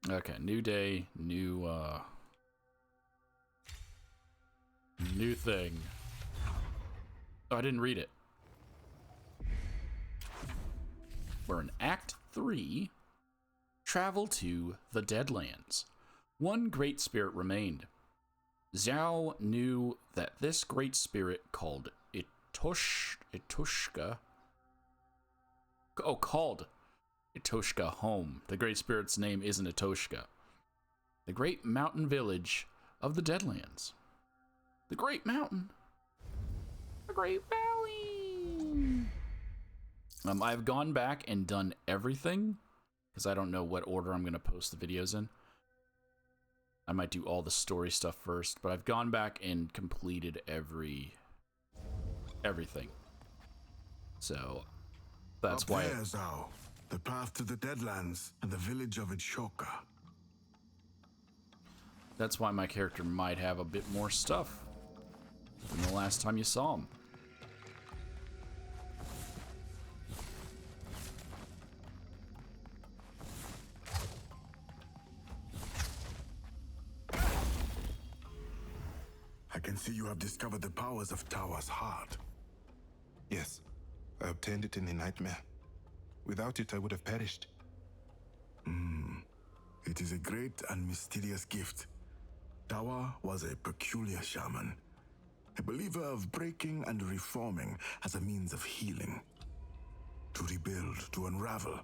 Okay, new day, new thing. Oh, I didn't read it. We're in Act 3. Travel to the Deadlands. One great spirit remained. ZAU knew that this great spirit called Itshoka. Called Itshoka home. The great spirit's name isn't Itshoka. The great mountain village of the Deadlands. The great mountain. The great valley. I've gone back and done everything because I don't know what order I'm going to post the videos in. I might do all the story stuff first, but I've gone back and completed everything. So that's Up why. There, ZAU, the path to the Deadlands and the village of Itshoka. That's why my character might have a bit more stuff than the last time you saw him. I can see you have discovered the powers of Tawa's heart. Yes, I obtained it in the nightmare. Without it, I would have perished. It is a great and mysterious gift. Tawa was a peculiar shaman, a believer of breaking and reforming as a means of healing. To rebuild, to unravel.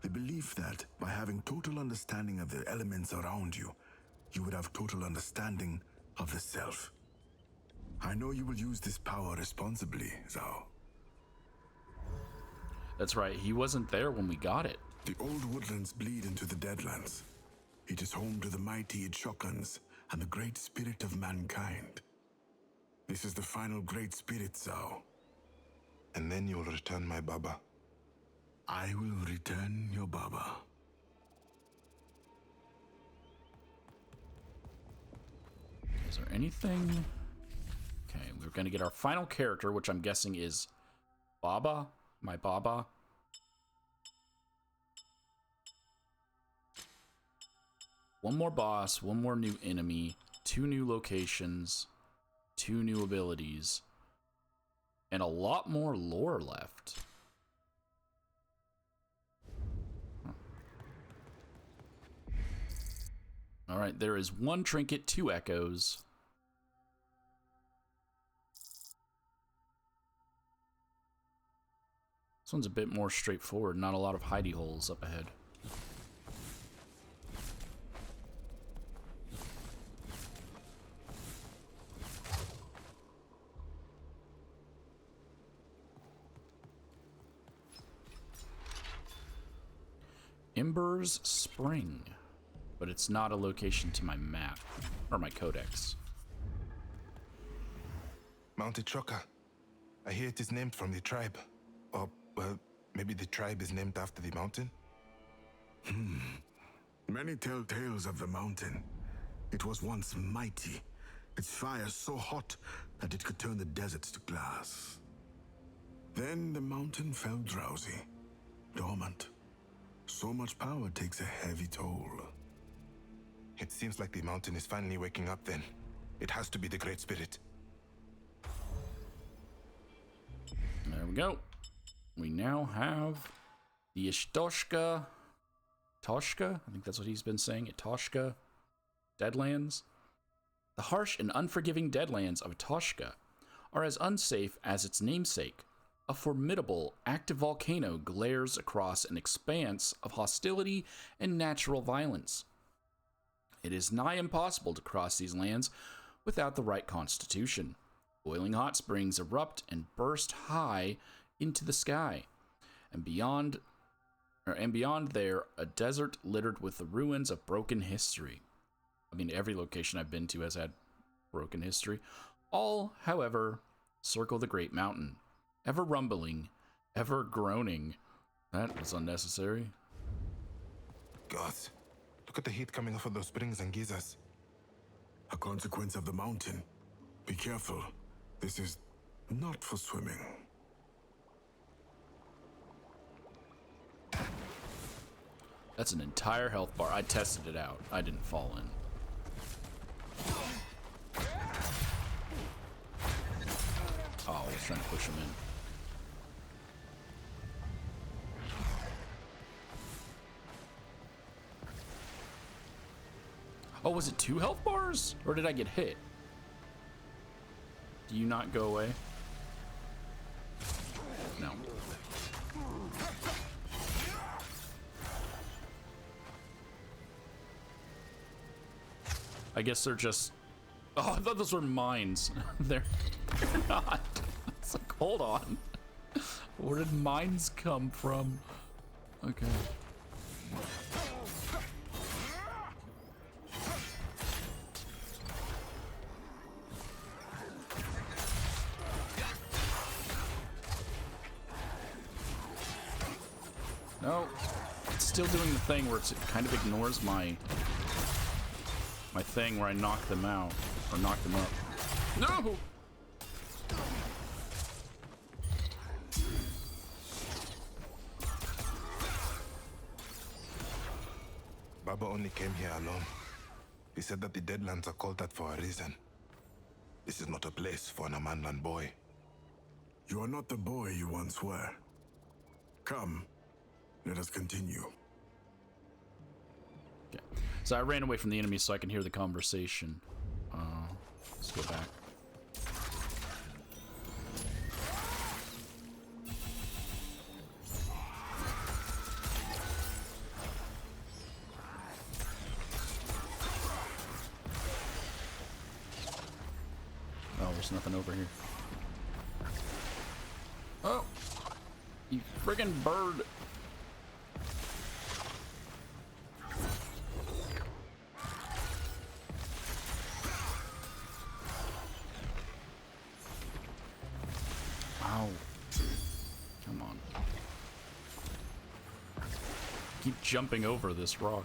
The belief that by having total understanding of the elements around you, you would have total understanding of the self. I know you will use this power responsibly, ZAU. That's right, he wasn't there when we got it. The old woodlands bleed into the Deadlands. It is home to the mighty Itshokans and the great spirit of mankind. This is the final great spirit, ZAU. And then you will return my Baba. I will return your Baba. Is there anything? Okay, we're gonna get our final character, which I'm guessing is Baba, my Baba. One more boss, one more new enemy, 2 new locations, 2 new abilities, and a lot more lore left. All right, there is 1 trinket, 2 echoes. This one's a bit more straightforward, not a lot of hidey holes up ahead. Ember's Spring, but it's not a location to my map or my codex. Mount Itshoka. I hear it is named from the tribe. Or, well, maybe the tribe is named after the mountain? Many tell tales of the mountain. It was once mighty, its fire so hot that it could turn the deserts to glass. Then the mountain fell drowsy, dormant. So much power takes a heavy toll. It seems like the mountain is finally waking up then. It has to be the Great Spirit. There we go. We now have the Itshoka. Toshka? I think that's what he's been saying. Itshoka. Deadlands. The harsh and unforgiving Deadlands of Itshoka are as unsafe as its namesake. A formidable, active volcano glares across an expanse of hostility and natural violence. It is nigh impossible to cross these lands without the right constitution. Boiling hot springs erupt and burst high into the sky, and beyond there, a desert littered with the ruins of broken history. I mean, every location I've been to has had broken history. All, however, circle the great mountain, ever rumbling, ever groaning. That was unnecessary. Gods, look at the heat coming off of those springs and geysers. A consequence of the mountain. Be careful. This is not for swimming. That's an entire health bar. I tested it out. I didn't fall in. Oh, I was trying to push him in. Oh, was it 2 health bars? Or did I get hit? Do you not go away? No. I guess they're just... Oh, I thought those were mines. They're not. It's like, hold on. Where did mines come from? Okay. No, it's still doing the thing where it kind of ignores my thing where I knock them out or knock them up. No! Baba only came here alone. He said that the Deadlands are called that for a reason. This is not a place for an Amandan boy. You are not the boy you once were. Come, let us continue. Okay. So I ran away from the enemy so I can hear the conversation. Let's go back. Oh, there's nothing over here. Oh! You friggin' bird! Ow. Come on. Keep jumping over this rock.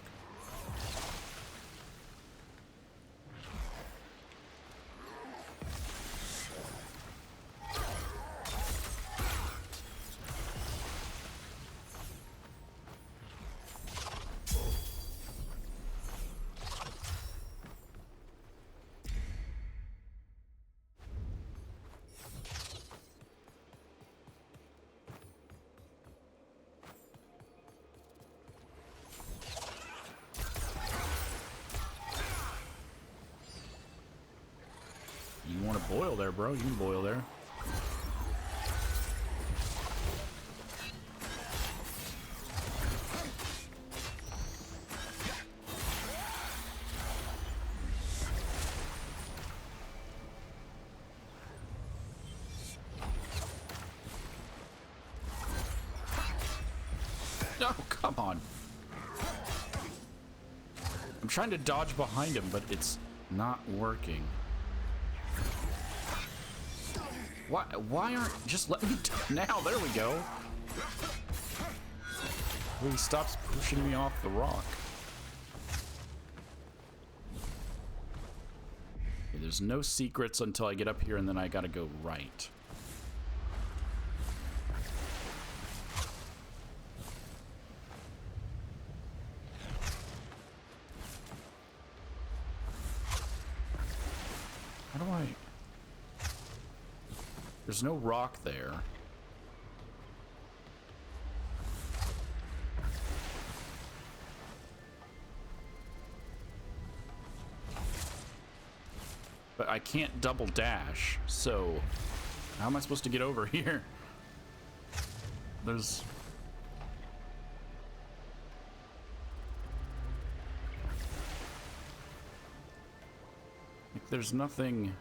You want to boil there, bro? You can boil there. No, come on. I'm trying to dodge behind him, but it's not working. Why aren't... Just let me... Now, there we go. Well, he stops pushing me off the rock. Okay, there's no secrets until I get up here, and then I gotta go right. How do I... There's no rock there. But I can't double dash, so how am I supposed to get over here? There's... Like, there's nothing...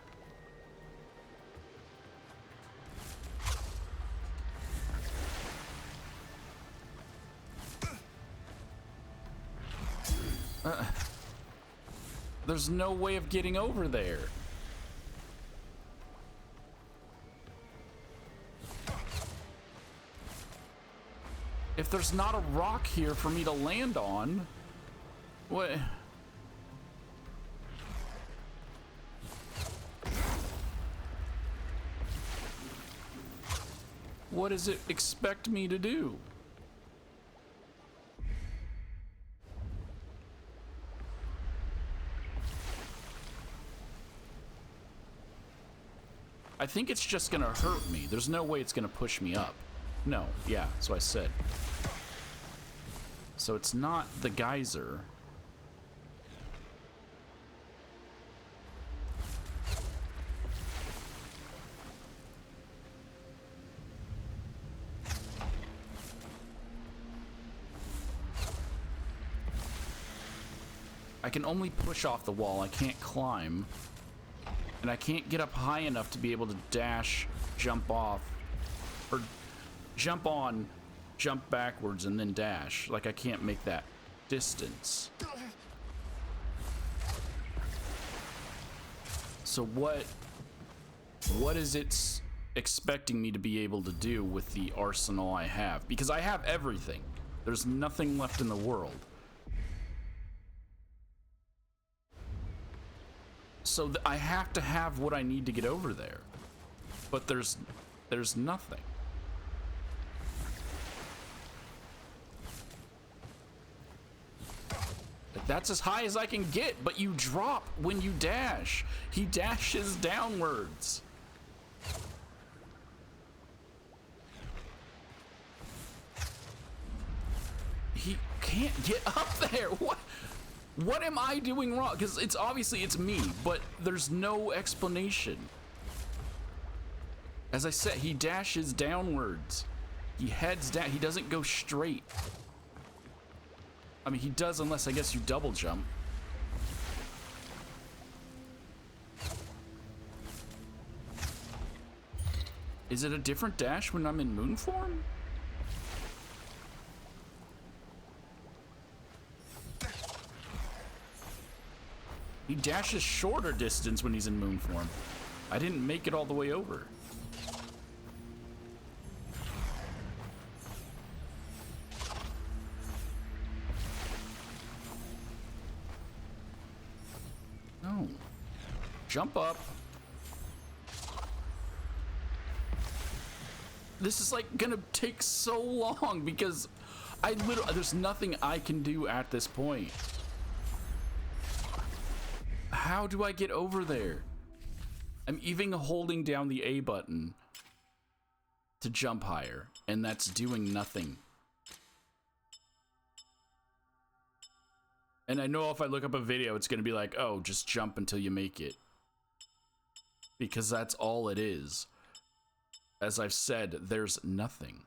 There's no way of getting over there. If there's not a rock here for me to land on, what? What does it expect me to do? I think it's just gonna hurt me. There's no way it's gonna push me up. No, yeah, that's what I said. So it's not the geyser. I can only push off the wall. I can't climb. And I can't get up high enough to be able to dash, jump off, or jump on, jump backwards, and then dash. Like, I can't make that distance. So what is it expecting me to be able to do with the arsenal I have? Because I have everything. There's nothing left in the world. So I have to have what I need to get over there. But there's nothing. That's as high as I can get, but you drop when you dash. He dashes downwards. He can't get up there. What am I doing wrong? Because it's obviously it's me, but there's no explanation. As I said, he dashes downwards. He heads down. He doesn't go straight. I mean, he does unless I guess you double jump. Is it a different dash when I'm in moon form? He dashes shorter distance when he's in moon form. I didn't make it all the way over. No. Jump up. This is like gonna take so long because I literally, there's nothing I can do at this point. How do I get over there? I'm even holding down the A button to jump higher, and that's doing nothing. And I know if I look up a video, it's gonna be like, oh, just jump until you make it. Because that's all it is. As I've said, there's nothing.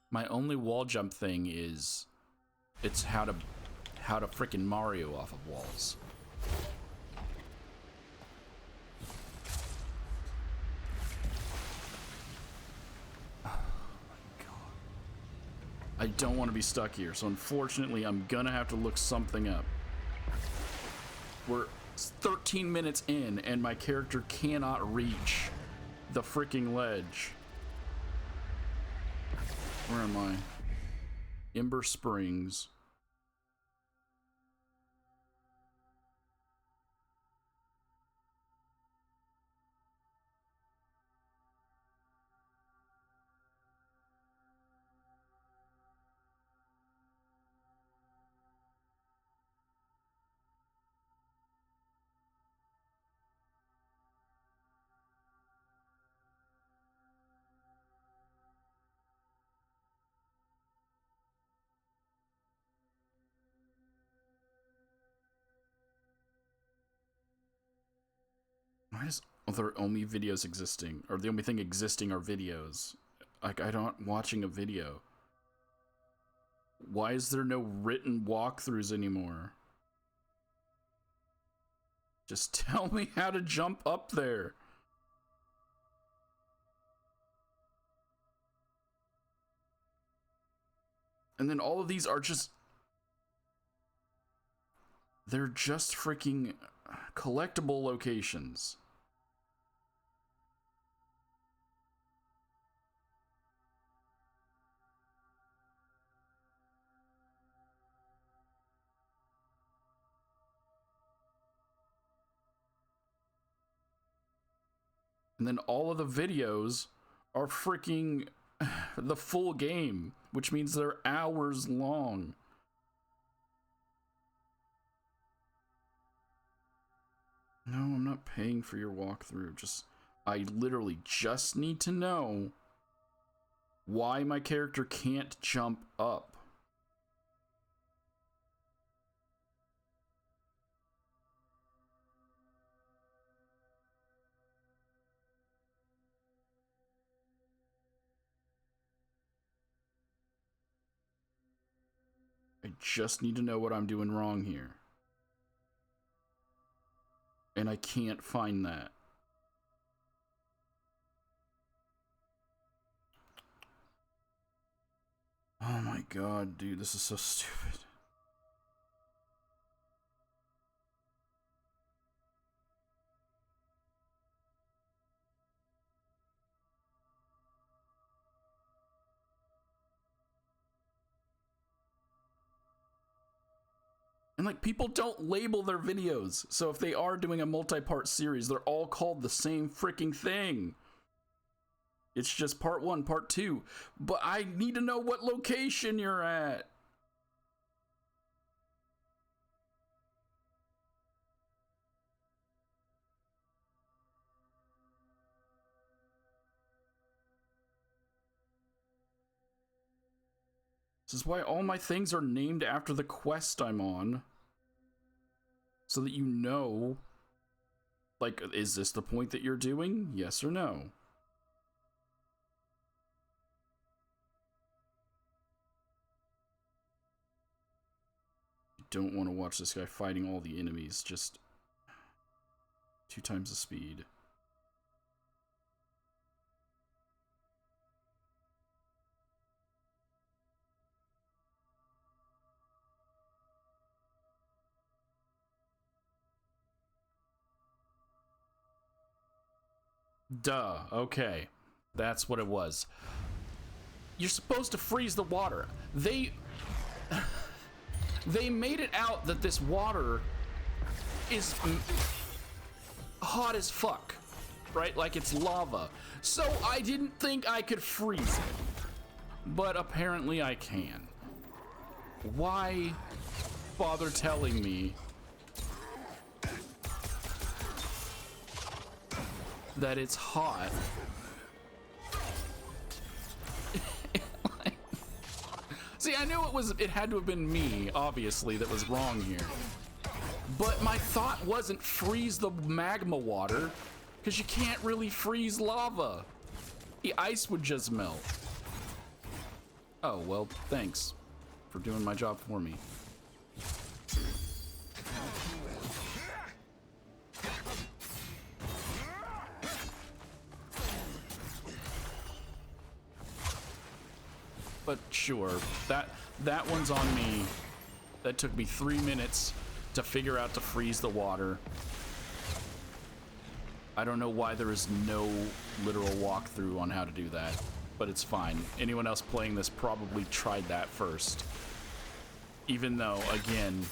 My only wall jump thing is it's how to frickin' Mario off of walls. Oh my God. I don't want to be stuck here, so unfortunately I'm gonna have to look something up. We're 13 minutes in and my character cannot reach the fricking ledge. Where am I? Ember Springs. Why is there only videos existing? Or the only thing existing are videos? Like, I'm not watching a video. Why is there no written walkthroughs anymore? Just tell me how to jump up there. And then all of these are just... They're just freaking collectible locations. And then all of the videos are freaking the full game, which means they're hours long. No, I'm not paying for your walkthrough. I literally just need to know why my character can't jump up. I just need to know what I'm doing wrong here. And I can't find that. Oh my god, dude, this is so stupid. And like, people don't label their videos. So if they are doing a multi-part series, they're all called the same freaking thing. It's just part 1, part 2. But I need to know what location you're at. This is why all my things are named after the quest I'm on. So that you know, like, is this the point that you're doing? Yes or no? You don't want to watch this guy fighting all the enemies, just 2 times the speed. Duh, okay. That's what it was. You're supposed to freeze the water. They made it out that this water is hot as fuck, right? Like it's lava. So I didn't think I could freeze it. But apparently I can. Why bother telling me that it's hot? See, I knew it had to have been me, obviously, that was wrong here. But my thought wasn't freeze the magma water, because you can't really freeze lava. The ice would just melt. Oh, well, thanks for doing my job for me. But sure, that one's on me. That took me 3 minutes to figure out to freeze the water. I don't know why there is no literal walkthrough on how to do that, but it's fine. Anyone else playing this probably tried that first. Even though, again,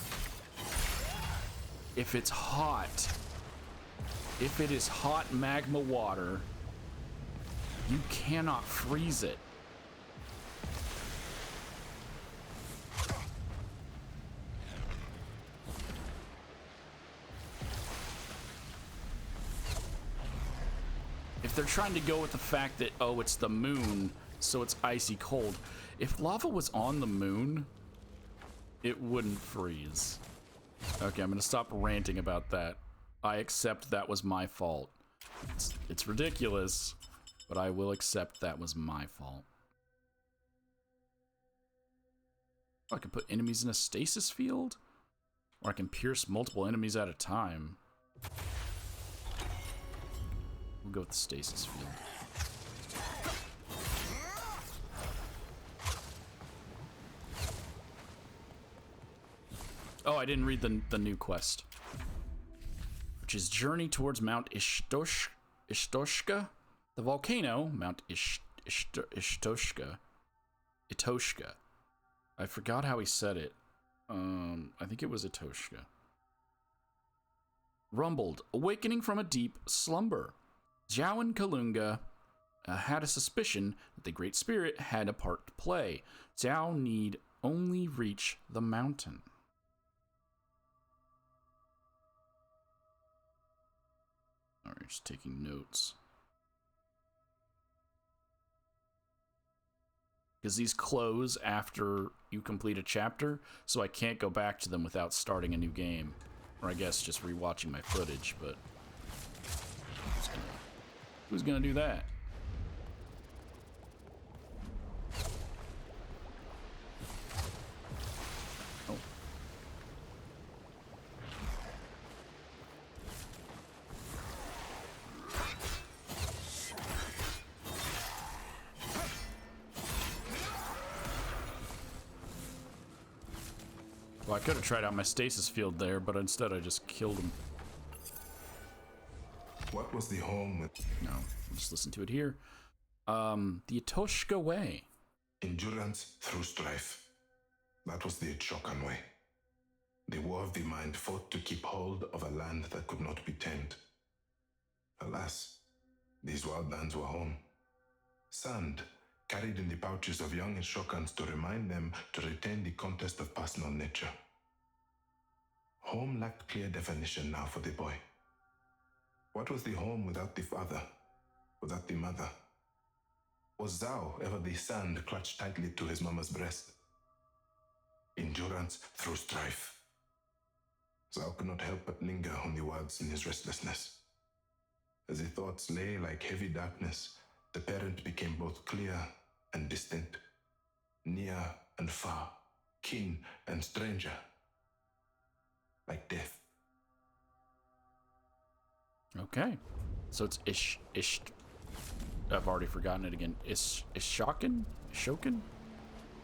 if it's hot, if it is hot magma water, you cannot freeze it. If they're trying to go with the fact that, oh, it's the moon, so it's icy cold. If lava was on the moon, it wouldn't freeze. Okay, I'm gonna stop ranting about that. I accept that was my fault. It's ridiculous, but I will accept that was my fault. Oh, I can put enemies in a stasis field? Or I can pierce multiple enemies at a time. We'll go with the stasis field. Oh, I didn't read the new quest. Which is Journey Towards Mount Itshoka. The volcano, Mount Itshoka. I forgot how he said it. I think it was Itshoka. Rumbled, awakening from a deep slumber. ZAU and Kalunga had a suspicion that the Great Spirit had a part to play. ZAU need only reach the mountain. Alright, just taking notes. Because these close after you complete a chapter, so I can't go back to them without starting a new game. Or I guess just rewatching my footage, but who's gonna do that? Oh. Well, I could have tried out my stasis field there, but instead I just killed him. What was the home with No, just listen to it here. The Itshoka way. endurance through strife? That was the Itshokan way. The war of the mind fought to keep hold of a land that could not be tamed. Alas, these wild lands were home. Sand, carried in the pouches of young Itshokans to remind them to retain the contest of personal nature. Home lacked clear definition now for the boy. What was the home without the father, without the mother? Was ZAU ever the sand clutched tightly to his mama's breast? Endurance through strife. ZAU could not help but linger on the words in his restlessness. As the thoughts lay like heavy darkness, the parent became both clear and distant, near and far, kin and stranger, like death. Okay. So it's I've already forgotten it again. Ishokan? Shokin?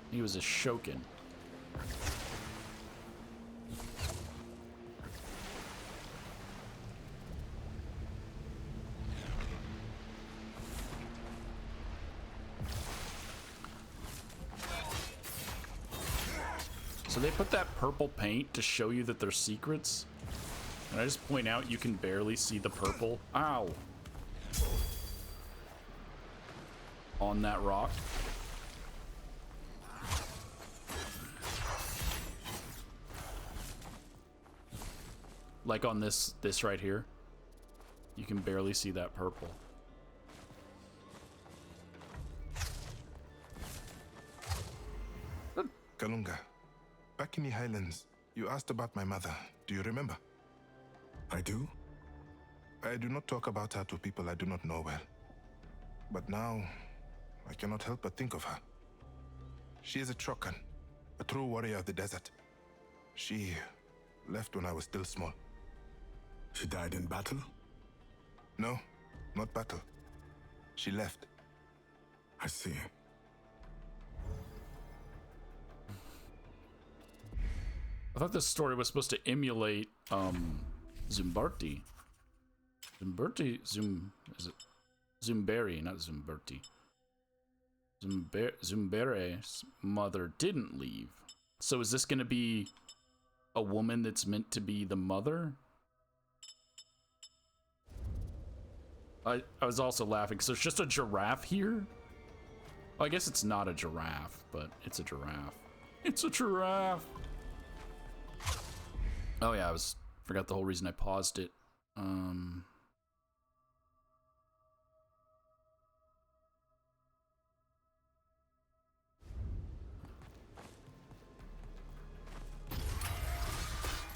He was a Shokin. So they put that purple paint to show you that they're secrets. And I just point out you can barely see the purple. Ow! On that rock. Like on this right here. You can barely see that purple. Kalunga, back in the Highlands, you asked about my mother. Do you remember? I do? I do not talk about her to people I do not know well. But now, I cannot help but think of her. She is a Itshokan, a true warrior of the desert. She left when I was still small. She died in battle? No, not battle. She left. I see. I thought this story was supposed to emulate Zumbarti. Is it Zumberi, not Zumberti. Zumbere's mother didn't leave. So is this going to be a woman that's meant to be the mother? I was also laughing because there's just a giraffe here. Well, I guess it's not a giraffe, but it's a giraffe. It's a giraffe. Oh yeah, forgot the whole reason I paused it.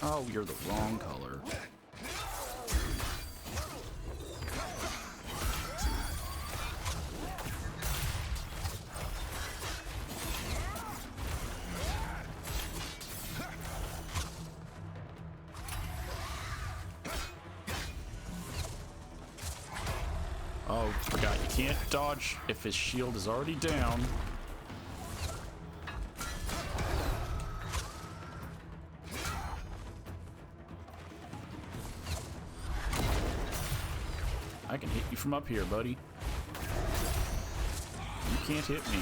Oh, you're the wrong color. Oh, forgot you can't dodge if his shield is already down. I can hit you from up here, buddy. You can't hit me.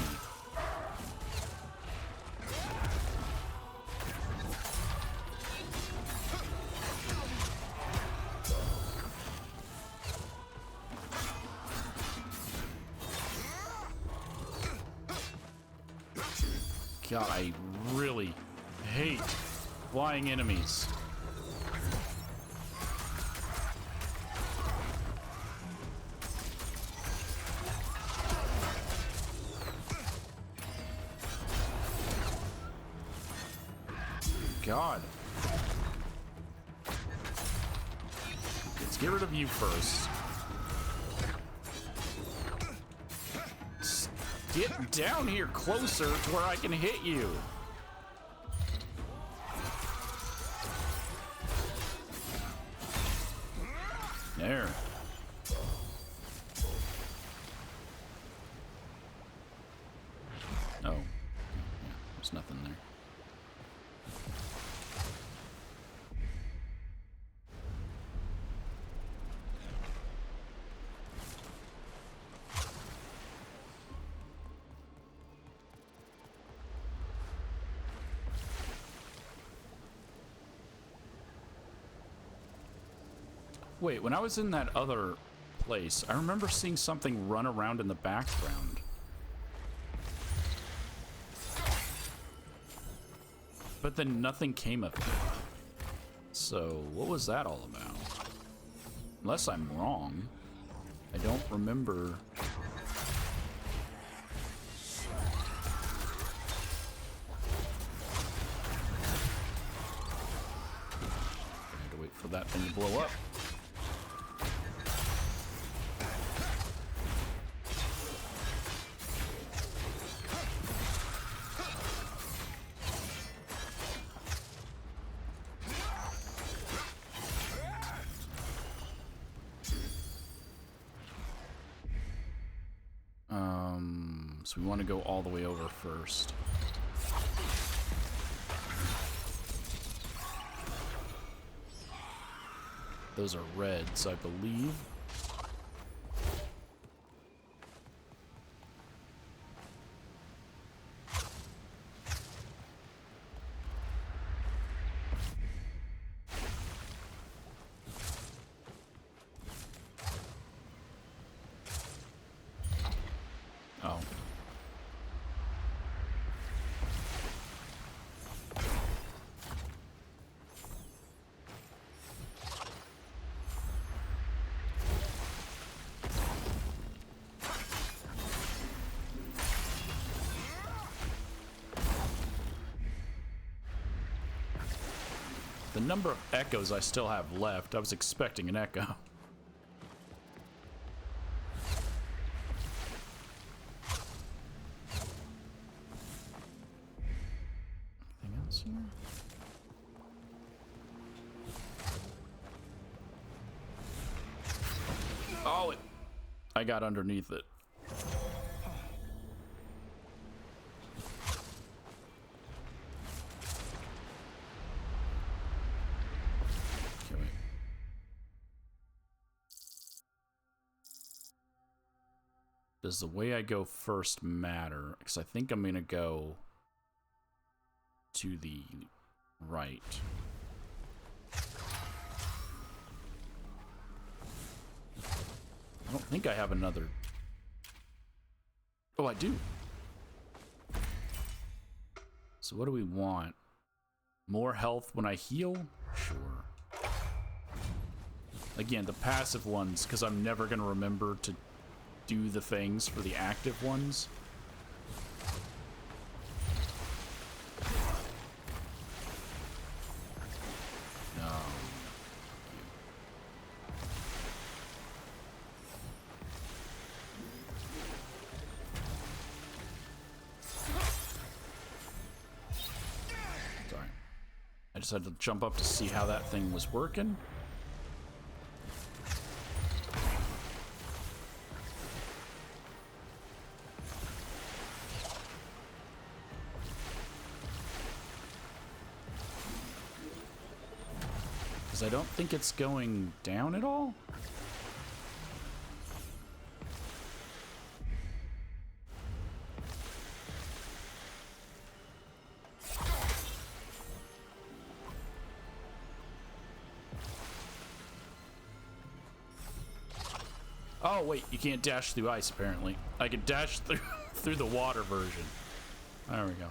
God, I really hate flying enemies. God. Let's get rid of you first. Get down here closer to where I can hit you. There. Oh. Yeah, there's nothing there. Wait, when I was in that other place, I remember seeing something run around in the background. But then nothing came of it. So, what was that all about? Unless I'm wrong. I don't remember. I had to wait for that thing to blow up. So we want to go all the way over first. Those are reds, I believe. Oh. The number of echoes I still have left, I was expecting an echo. Anything else here? Oh, I got underneath it. Does the way I go first matter? Because I think I'm going to go to the right. I don't think I have another. Oh, I do. So what do we want? More health when I heal? Sure. Again, the passive ones, because I'm never going to remember to do the things for the active ones. No. Sorry. I just had to jump up to see how that thing was working. I don't think it's going down at all. Oh wait, you can't dash through ice apparently. I can dash through the water version. There we go.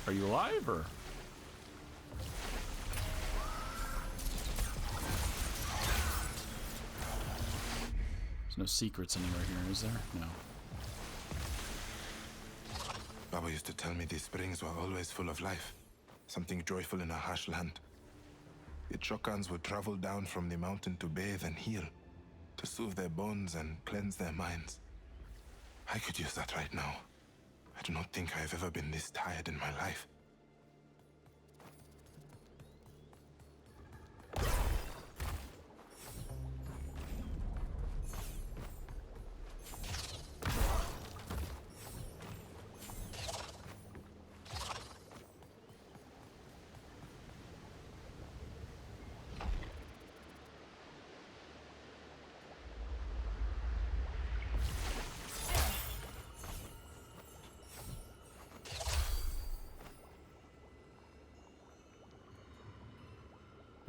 Are you alive, or? There's no secrets anywhere here, is there? No. Baba used to tell me these springs were always full of life. Something joyful in a harsh land. The Itshokans would travel down from the mountain to bathe and heal, to soothe their bones and cleanse their minds. I could use that right now. I do not think I have ever been this tired in my life.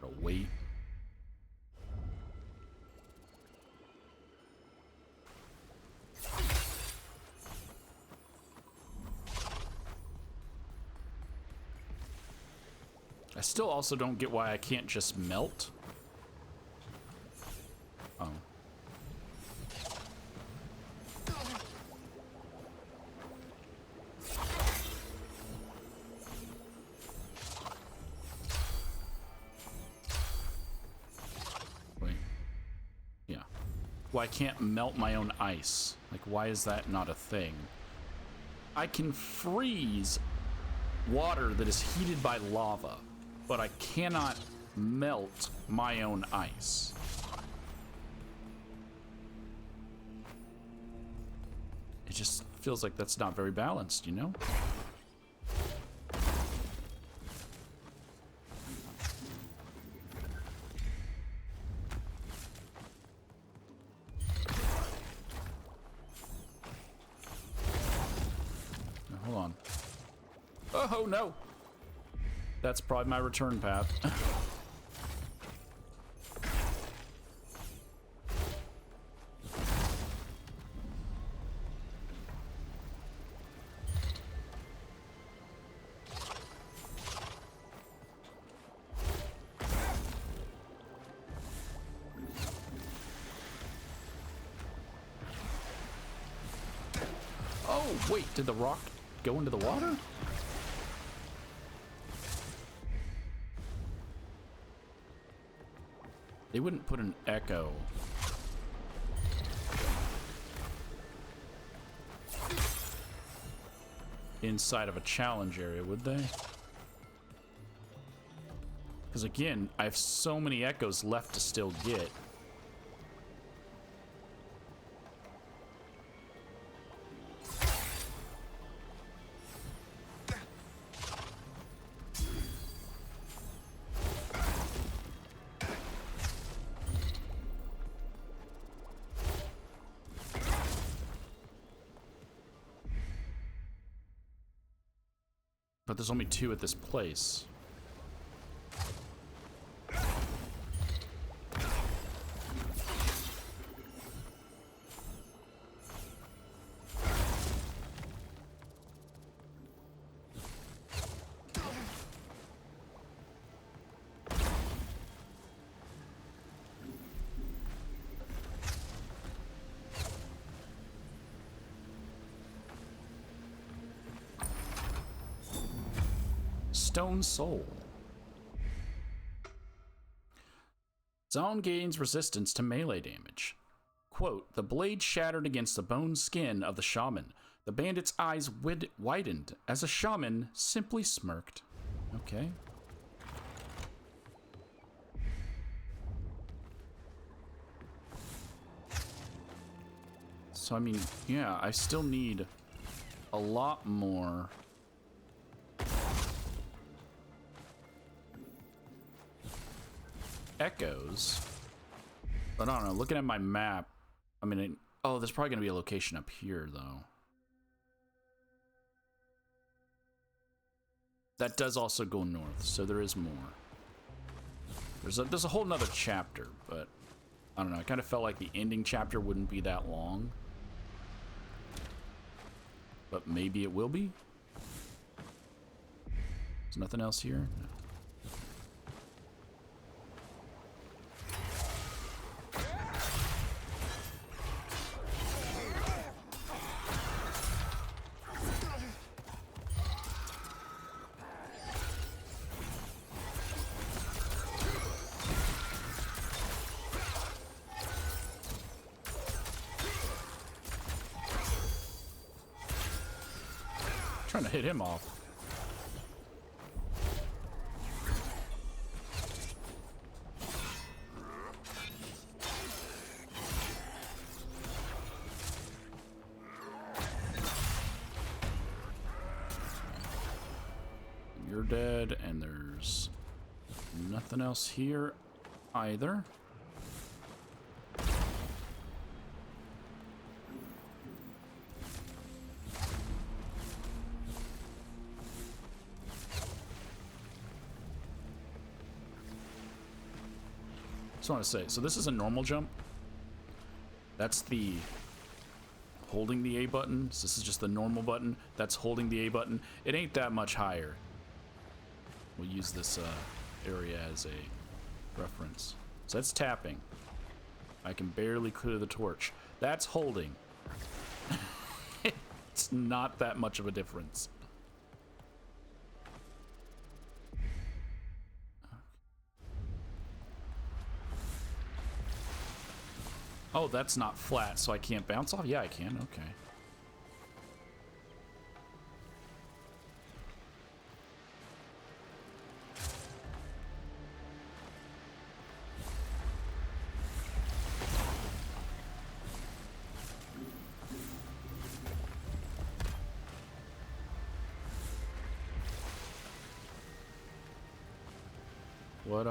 Gotta wait. I still also don't get why I can't just melt. Oh. Wait. Yeah. Why I can't melt my own ice? Like, why is that not a thing? I can freeze water that is heated by lava, but I cannot melt my own ice. It just feels like that's not very balanced, you know? Now, hold on. Oh, no! That's probably my return path. Oh, wait, did the rock go into the water? They wouldn't put an echo inside of a challenge area, would they? Because again, I have so many echoes left to still get. But there's only 2 at this place. Stone Soul. Zone gains resistance to melee damage. Quote, the blade shattered against the bone skin of the shaman. The bandit's eyes widened as a shaman simply smirked. Okay. So, I mean, yeah, I still need a lot more echoes, but I don't know, looking at my map, I mean, oh, there's probably gonna be a location up here though. That does also go north, so there is more. There's a whole nother chapter, but I don't know, I kind of felt like the ending chapter wouldn't be that long, but maybe it will be. There's nothing else here? No. Trying to hit him off. You're dead, and there's nothing else here either. Just want to say, so this is a normal jump. That's the holding the A button. So this is just the normal button. That's holding the A button. It ain't that much higher. We'll use this area as a reference. So that's tapping. I can barely clear the torch. That's holding. It's not that much of a difference. Oh, that's not flat, so I can't bounce off? Yeah, I can. Okay. What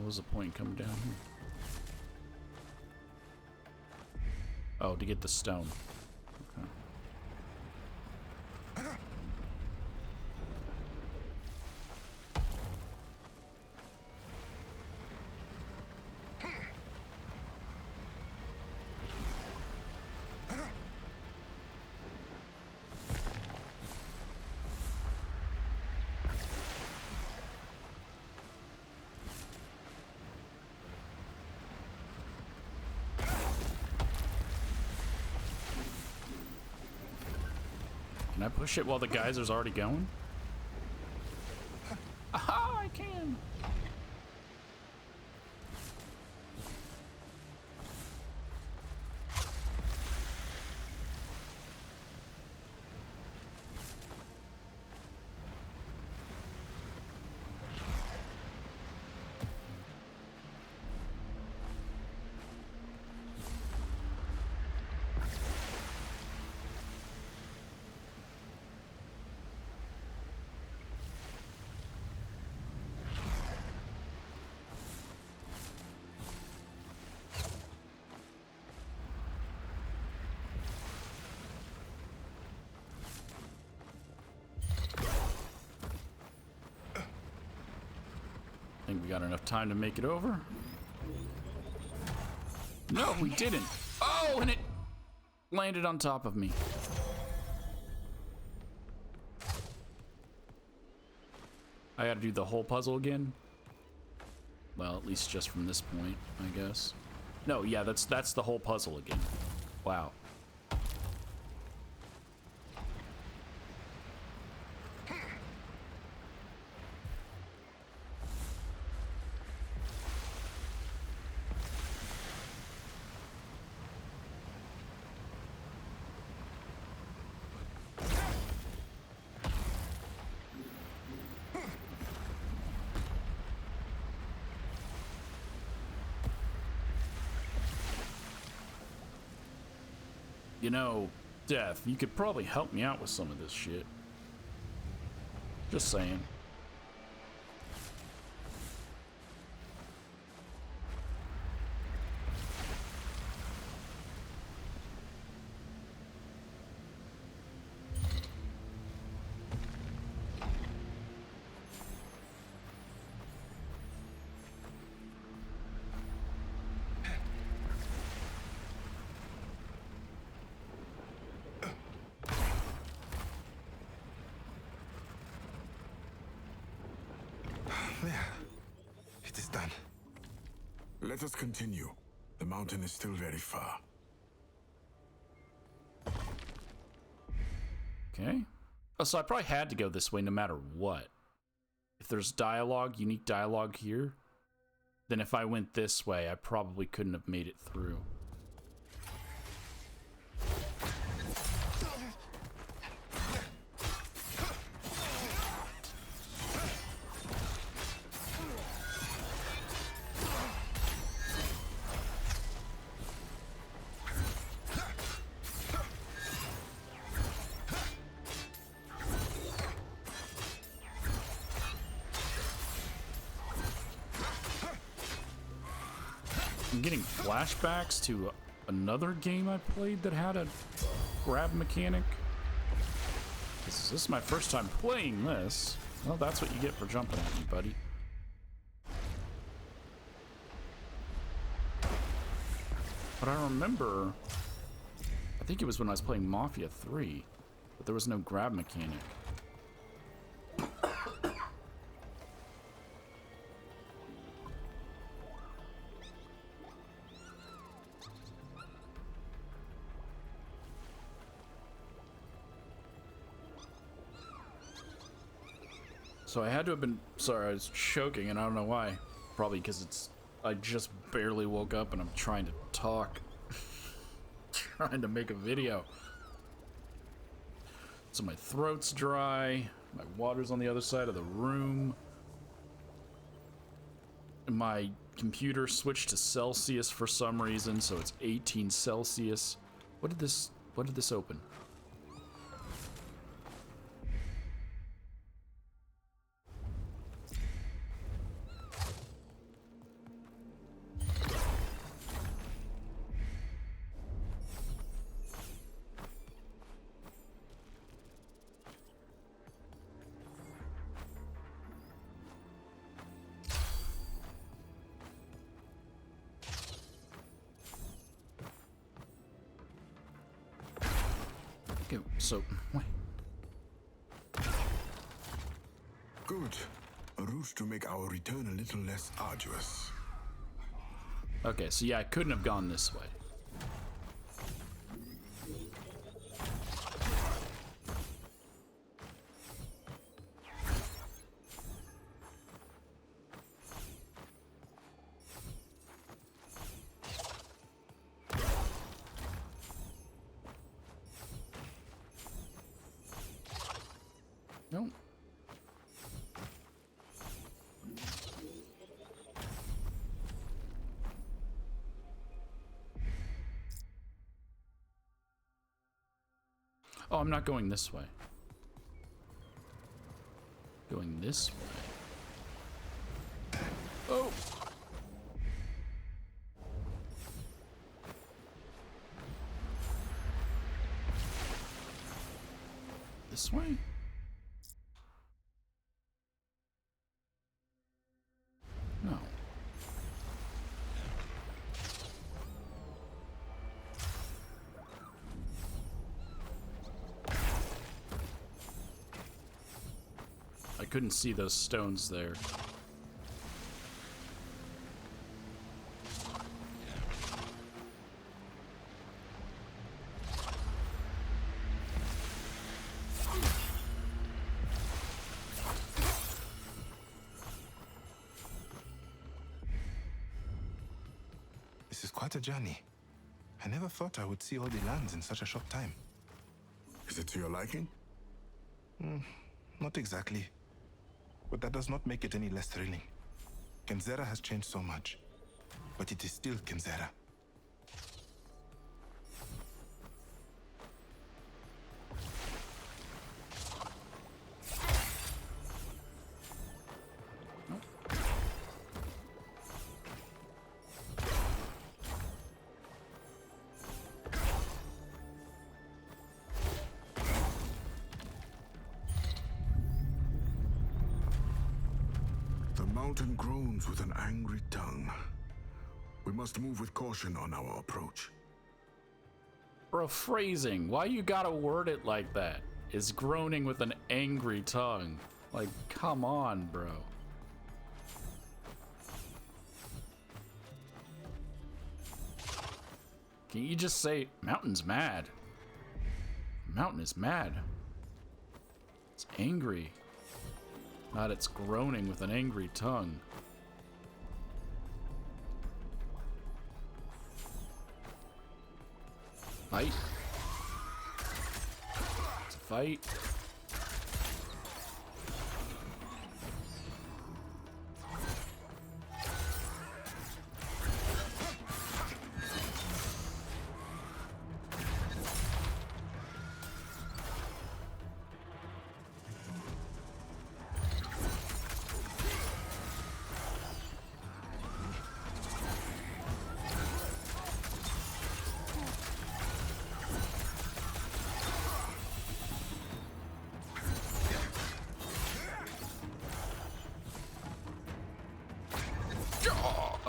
was the point coming down here? Oh, to get the stone. Okay. Can I push it while the geyser's already going? Aha, I can! I think we got enough time to make it over. No, we didn't. Oh, and it landed on top of me. I gotta do the whole puzzle again. Well, at least just from this point, I guess. No, yeah, that's the whole puzzle again. Wow. You know, Death, you could probably help me out with some of this shit. Just saying. There. It is done. Let us continue. The mountain is still very far. Okay. Oh, so I probably had to go this way no matter what. If there's dialogue, unique dialogue here, then if I went this way, I probably couldn't have made it through. I'm getting flashbacks to another game I played that had a grab mechanic. This is my first time playing this. Well, that's what you get for jumping at me, buddy. But I remember, I think it was when I was playing Mafia 3, but there was no grab mechanic. So I had to have been, sorry, I was choking and I don't know why. Probably because I just barely woke up and I'm trying to talk. Trying to make a video. So my throat's dry, my water's on the other side of the room. My computer switched to Celsius for some reason, so it's 18 Celsius. What did this open? Okay, so, wait. Good. A route to make our return a little less arduous. Okay, so yeah, I couldn't have gone this way. No. Oh, I'm not going this way. Going this way. Oh! This way? No. I couldn't see those stones there. This is quite a journey. I never thought I would see all the lands in such a short time. Is it to your liking? Not exactly. But that does not make it any less thrilling. Kenzera has changed so much. But it is still Kenzera. The mountain groans with an angry tongue. We must move with caution on our approach. Bro, phrasing. Why you gotta word it like that? Is groaning with an angry tongue. Like, come on, bro. Can you just say, Mountain's mad? Mountain is mad. It's angry. Not it's groaning with an angry tongue. Fight. It's a fight.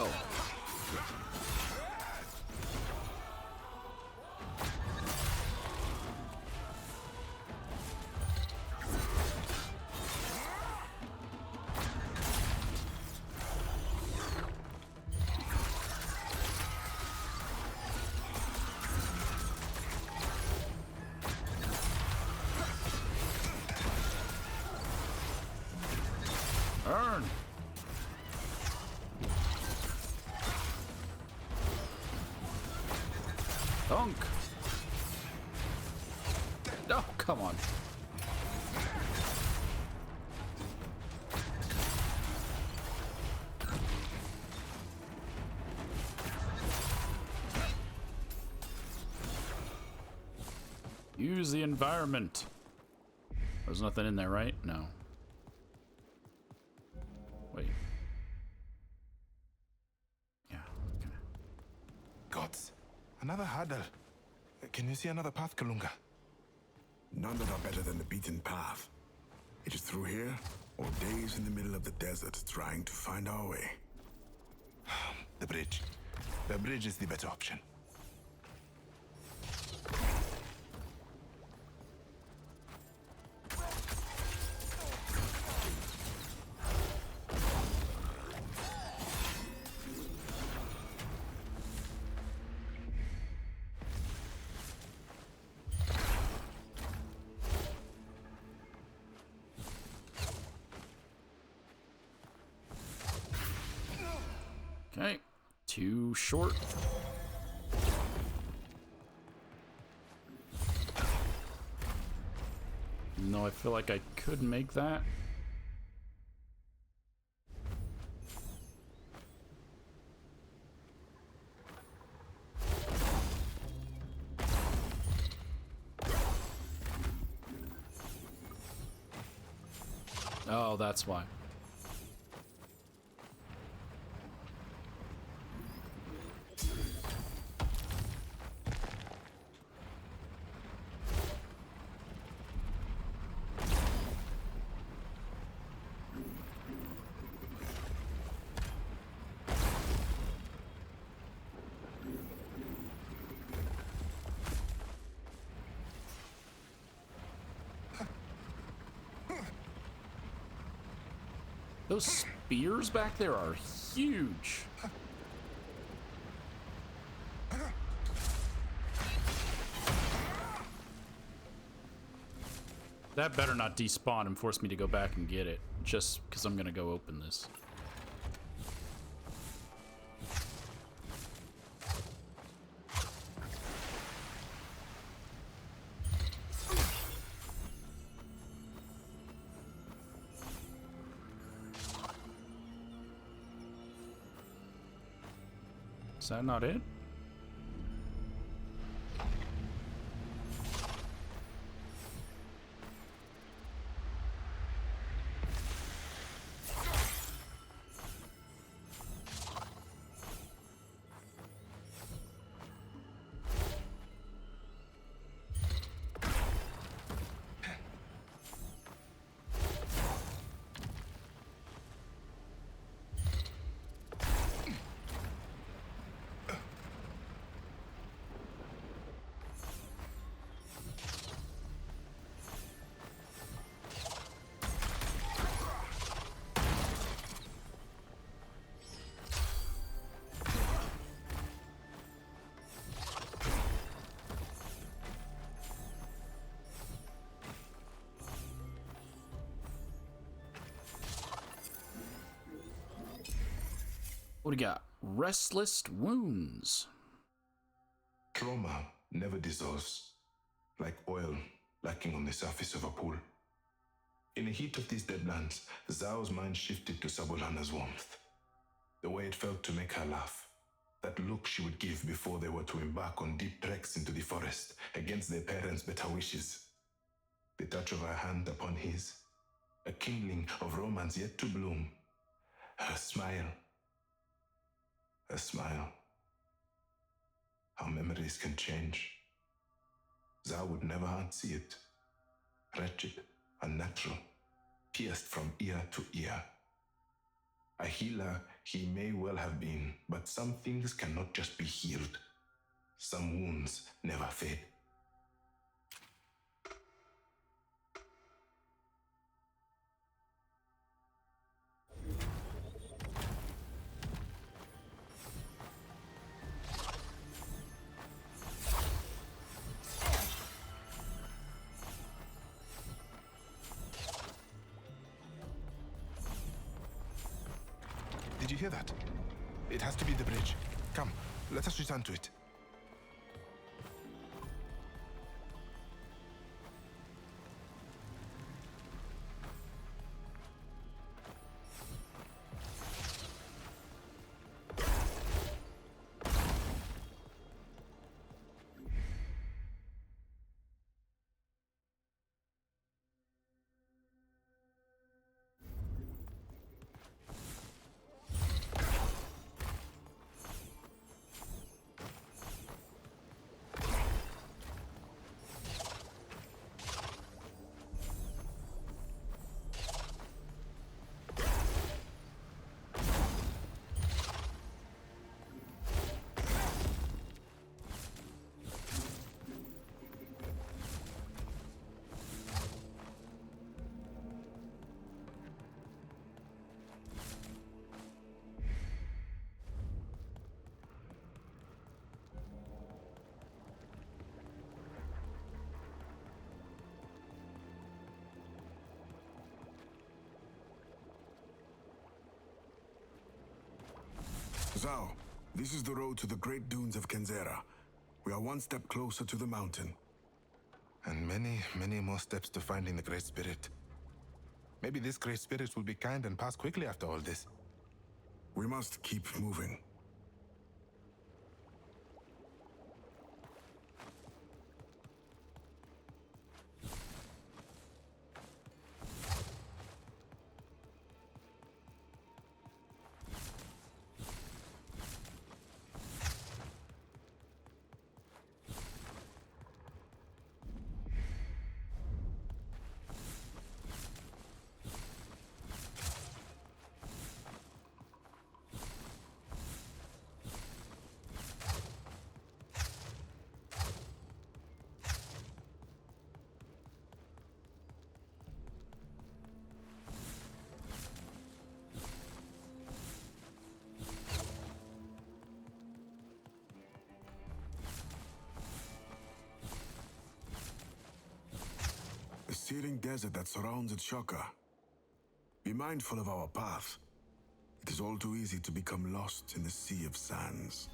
Oh. Burn. Dunk. Oh, come on. Use the environment. There's nothing in there, right? No. Wait. Yeah, okay. Gods, another hurdle. Can you see another path, Kalunga? None that are better than the beaten path. It is through here, or days in the middle of the desert trying to find our way. The bridge. The bridge is the better option. Okay. Too short. No, I feel like I could make that. Oh, that's why. Those spears back there are huge. That better not despawn and force me to go back and get it, just because I'm gonna go open this. Is that not it? What do you got? Restless wounds. Trauma never dissolves, like oil lacking on the surface of a pool. In the heat of these deadlands, ZAU's mind shifted to Sabulana's warmth. The way it felt to make her laugh. That look she would give before they were to embark on deep treks into the forest against their parents' better wishes. The touch of her hand upon his, a kindling of romance yet to bloom. Her smile. Her smile. How memories can change. ZAU would never unsee it. Wretched, unnatural, pierced from ear to ear. A healer he may well have been, but some things cannot just be healed. Some wounds never fade. Did you hear that? It has to be the bridge. Come, let us return to it. ZAU, this is the road to the great dunes of Kenzera. We are one step closer to the mountain. And many, many more steps to finding the Great Spirit. Maybe this Great Spirit will be kind and pass quickly after all this. We must keep moving. The searing desert that surrounds Itshoka. Be mindful of our path. It is all too easy to become lost in the sea of sands.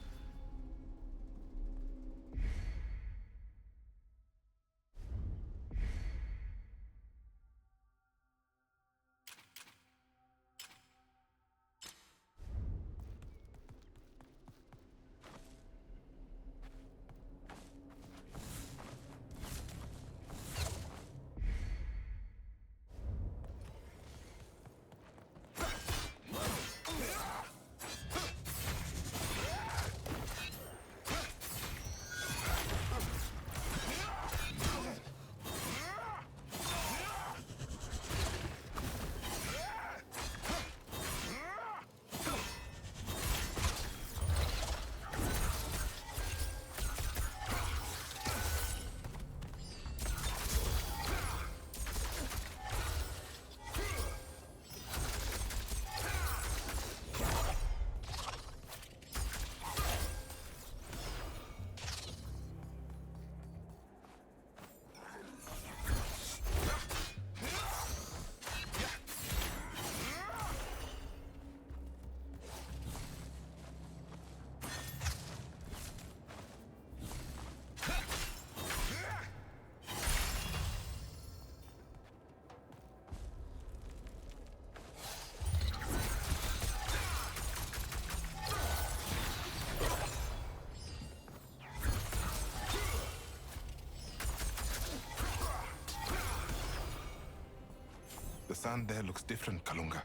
The sand there looks different, Kalunga.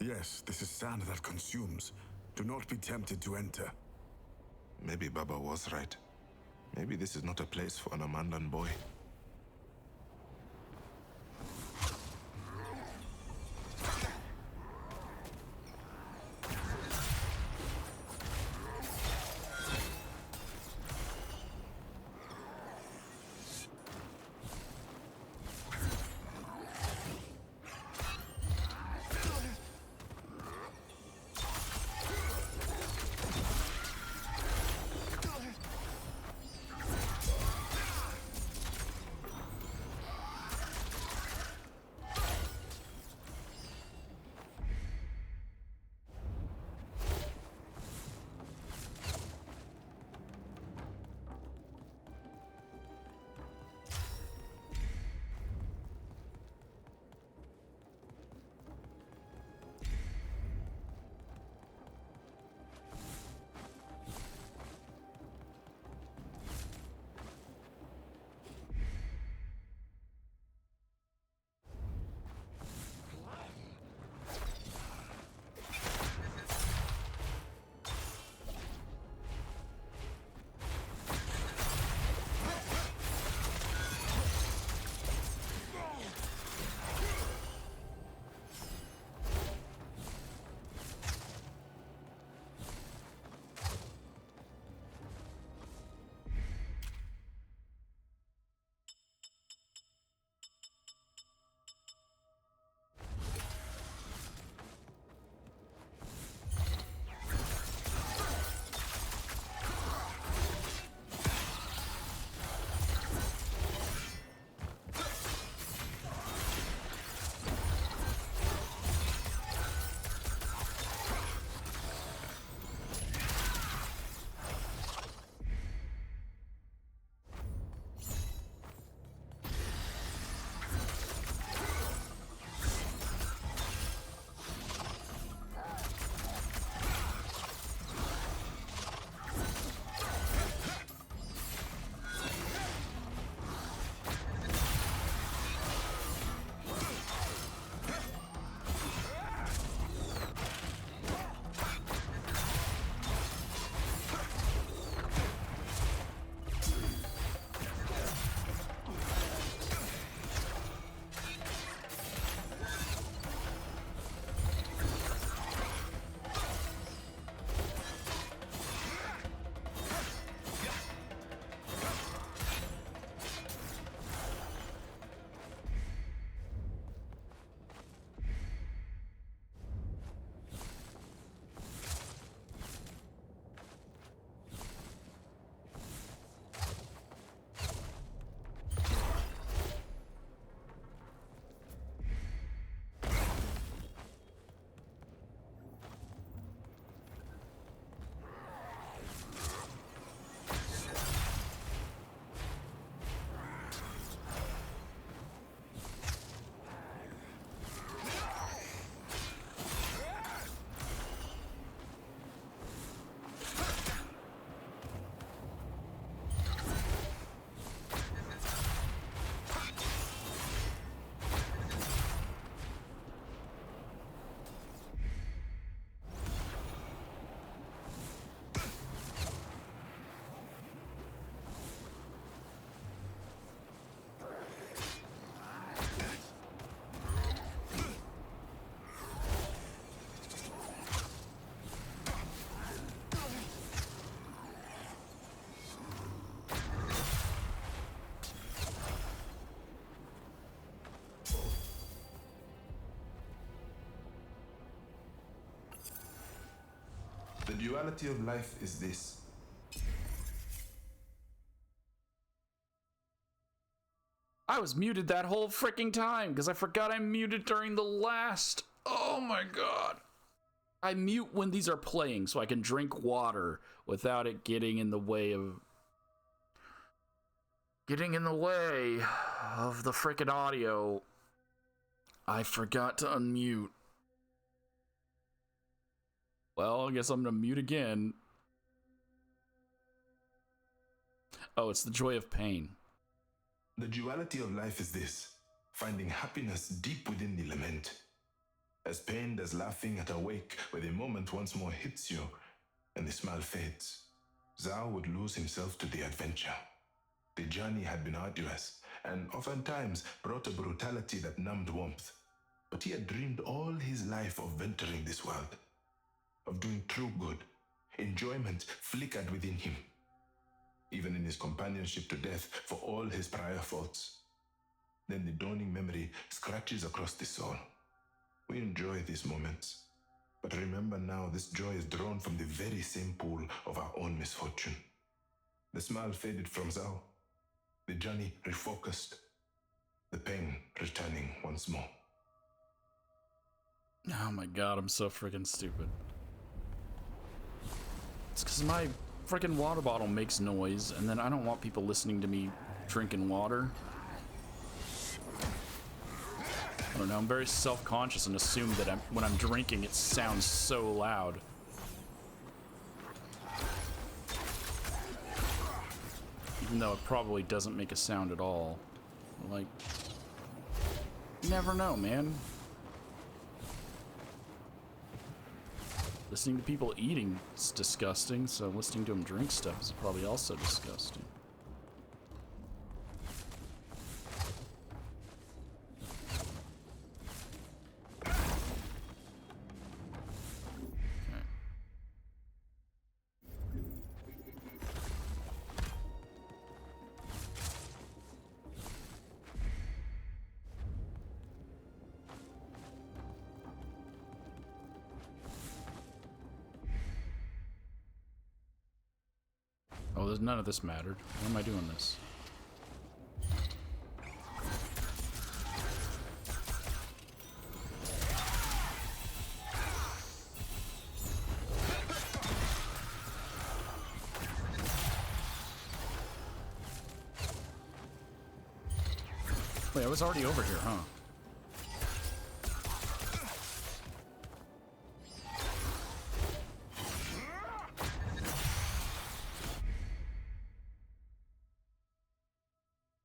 Yes, this is sand that consumes. Do not be tempted to enter. Maybe Baba was right. Maybe this is not a place for an Amandan boy. The duality of life is this. I was muted that whole freaking time because I forgot I muted during the last. Oh my god. I mute when these are playing so I can drink water without it getting in the way of the freaking audio. I forgot to unmute. Well, I guess I'm gonna mute again. Oh, it's the joy of pain. The duality of life is this. finding happiness deep within the lament. As pained as laughing at a wake where the moment once more hits you and the smile fades, ZAU would lose himself to the adventure. The journey had been arduous and oftentimes brought a brutality that numbed warmth. But he had dreamed all his life of venturing this world, of doing true good. Enjoyment flickered within him, even in his companionship to death for all his prior faults. Then the dawning memory scratches across the soul. We enjoy these moments, but remember now this joy is drawn from the very same pool of our own misfortune. The smile faded from ZAU, the journey refocused, the pain returning once more. Oh my god, I'm so freaking stupid. It's because my freaking water bottle makes noise, and then I don't want people listening to me drinking water. I don't know, I'm very self-conscious and assume that when I'm drinking it sounds so loud. Even though it probably doesn't make a sound at all. Like, you never know, man. Listening to people eating is disgusting, so listening to them drink stuff is probably also disgusting. Oh, none of this mattered. Why am I doing this? Wait, I was already over here, huh?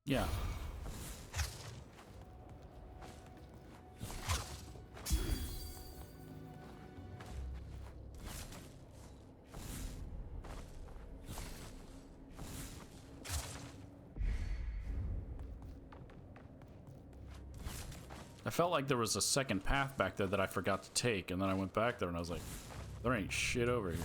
Yeah. I felt like there was a second path back there that I forgot to take, and then I went back there and I was like, there ain't shit over here.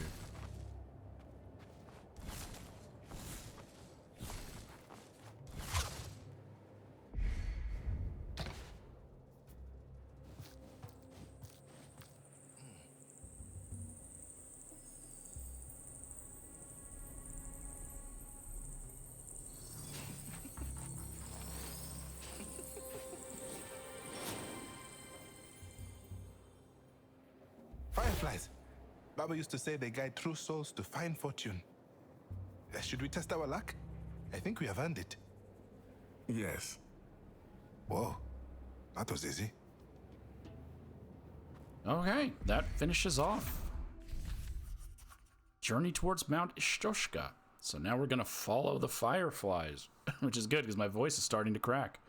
Fireflies. Baba used to say they guide true souls to find fortune. Should we test our luck? I think we have earned it. Yes. Whoa, that was easy. Okay, that finishes off. Journey towards Mount Itshoka. So now we're gonna follow the fireflies, which is good because my voice is starting to crack.